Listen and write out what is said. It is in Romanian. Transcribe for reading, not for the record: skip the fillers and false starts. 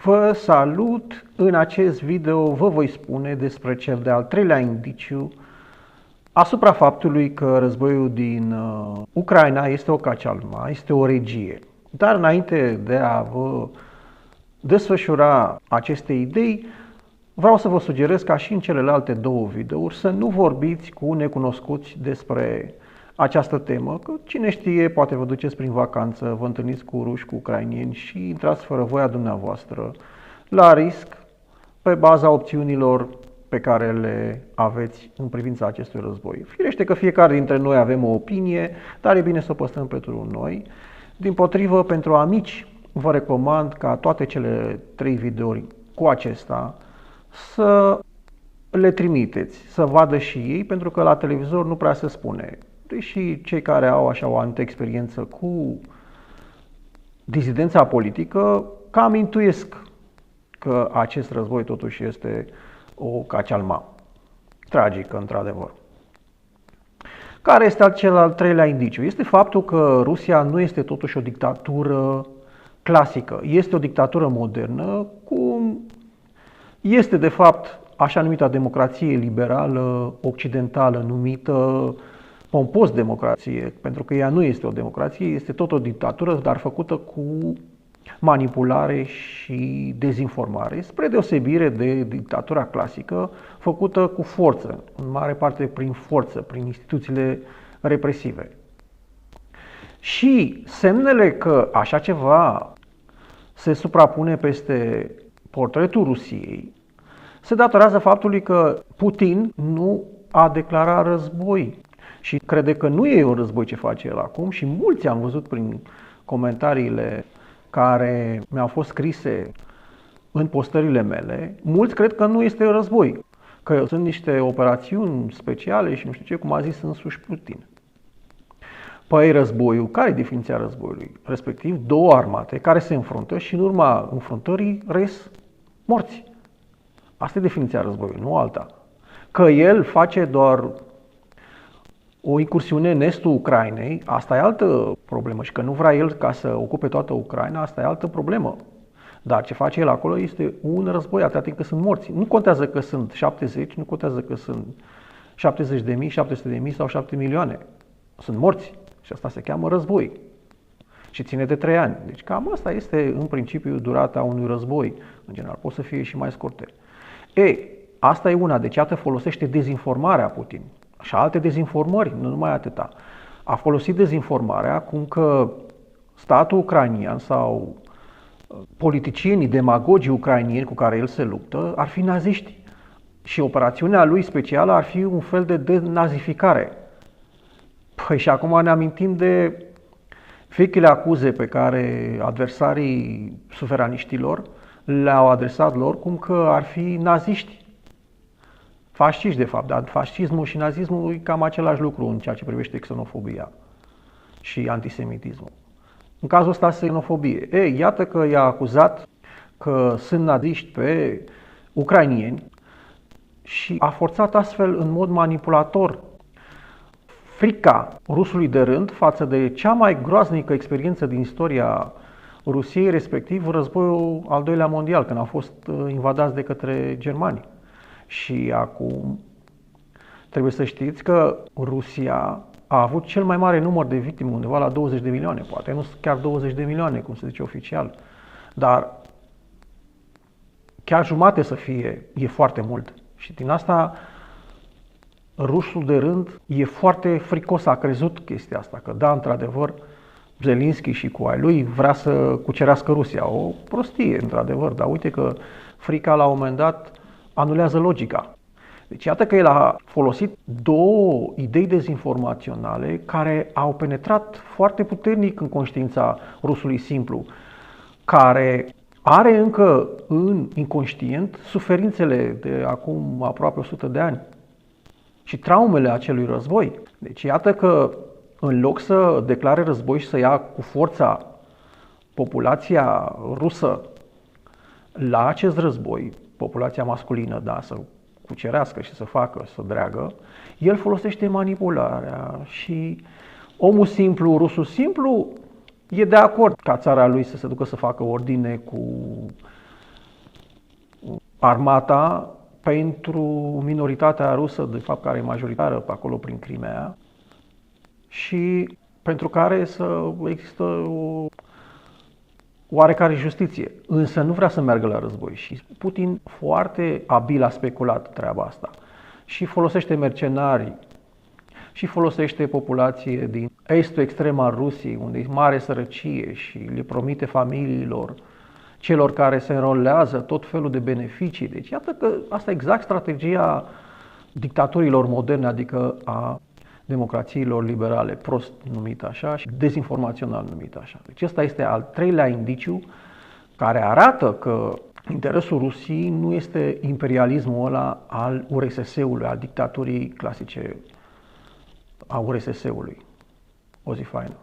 Vă salut! În acest video vă voi spune despre cel de-al treilea indiciu asupra faptului că războiul din Ucraina este o cacialma, este o regie. Dar înainte de a vă desfășura aceste idei, vreau să vă sugerez ca și în celelalte două videouri să nu vorbiți cu necunoscuți despre această temă, că cine știe, poate vă duceți prin vacanță, vă întâlniți cu ruși, cu ucrainieni și intrați fără voia dumneavoastră la risc pe baza opțiunilor pe care le aveți în privința acestui război. Firește că fiecare dintre noi avem o opinie, dar e bine să o păstrăm pentru noi. Dimpotrivă, pentru amici, vă recomand ca toate cele 3 videouri cu acesta să le trimiteți, să vadă și ei, pentru că la televizor nu prea se spune. Deși cei care au așa o anumită experiență cu dizidența politică cam intuiesc că acest război totuși este o cacialma tragică, într-adevăr. Care este cel al treilea indiciu? Este faptul că Rusia nu este totuși o dictatură clasică. Este o dictatură modernă, cum este de fapt așa numita democrație liberală occidentală, numită pompos democrație, pentru că ea nu este o democrație, este tot o dictatură, dar făcută cu manipulare și dezinformare, spre deosebire de dictatura clasică, făcută cu forță, în mare parte prin forță, prin instituțiile represive. Și semnele că așa ceva se suprapune peste portretul Rusiei se datorează faptului că Putin nu a declarat război și crede că nu e un război ce face el acum, și mulți am văzut prin comentariile care mi-au fost scrise în postările mele, mulți cred că nu este război, că sunt niște operațiuni speciale și nu știu ce, cum a zis însuși Putin. Păi războiul, care e definiția războiului? Respectiv două armate care se înfruntă și în urma înfruntării res morți. Asta e definiția războiului, nu alta. Că el face doar o incursiune în estul Ucrainei, asta e altă problemă, și că nu vrea el ca să ocupe toată Ucraina, asta e altă problemă. Dar ce face el acolo este un război, atâta timp cât sunt morți. Nu contează că sunt 70, nu contează că sunt 70.000, 700.000 sau 7 milioane. Sunt morți și asta se cheamă război. Și ține de 3 ani. Deci cam asta este în principiu durata unui război. În general pot să fie și mai scurte. Asta e una, deci iată folosește dezinformarea Putin. Și alte dezinformări, nu numai atâta. A folosit dezinformarea cum că statul ucrainian sau politicienii, demagogii ucrainieni cu care el se luptă ar fi naziști. Și operațiunea lui specială ar fi un fel de denazificare. Păi și acum ne amintim de vechile acuze pe care adversarii suveraniștilor le-au adresat lor, cum că ar fi naziști. Fasciști, de fapt, dar fascismul și nazismul e cam același lucru în ceea ce privește xenofobia și antisemitismul. În cazul ăsta, xenofobie. Iată că i-a acuzat că sunt naziști pe ucrainieni și a forțat astfel în mod manipulator frica rusului de rând față de cea mai groaznică experiență din istoria Rusiei, respectiv războiul al doilea mondial, când au fost invadați de către germani. Și acum trebuie să știți că Rusia a avut cel mai mare număr de victime, undeva la 20 de milioane, poate nu chiar 20 de milioane, cum se zice oficial, dar chiar jumate să fie, e foarte mult. Și din asta rusul de rând e foarte fricos, a crezut chestia asta, că da, într-adevăr, Zelinski și cu ai lui vrea să cucerească Rusia. O prostie, într-adevăr, dar uite că frica la un moment dat anulează logica. Deci iată că el a folosit două idei dezinformaționale care au penetrat foarte puternic în conștiința rusului simplu, care are încă în inconștient suferințele de acum aproape 100 de ani și traumele acelui război. Deci iată că în loc să declare război și să ia cu forța populația rusă la acest război, populația masculină, da, să cucerească și să facă, să dreagă, el folosește manipularea și omul simplu, rusul simplu, e de acord ca țara lui să se ducă să facă ordine cu armata pentru minoritatea rusă, de fapt care e majoritară pe acolo prin Crimea, și pentru care să există o oarecare justiție. Însă nu vrea să meargă la război și Putin foarte abil a speculat treaba asta și folosește mercenari și folosește populație din estul extrem al Rusiei, unde e mare sărăcie și le promite familiilor, celor care se înrolează, tot felul de beneficii. Deci iată că asta e exact strategia dictaturilor moderne, adică a democrațiilor liberale, prost numit așa și dezinformațional numit așa. Deci ăsta este al treilea indiciu care arată că interesul Rusiei nu este imperialismul ăla al URSS-ului, al dictaturii clasice a URSS-ului. O zi faină.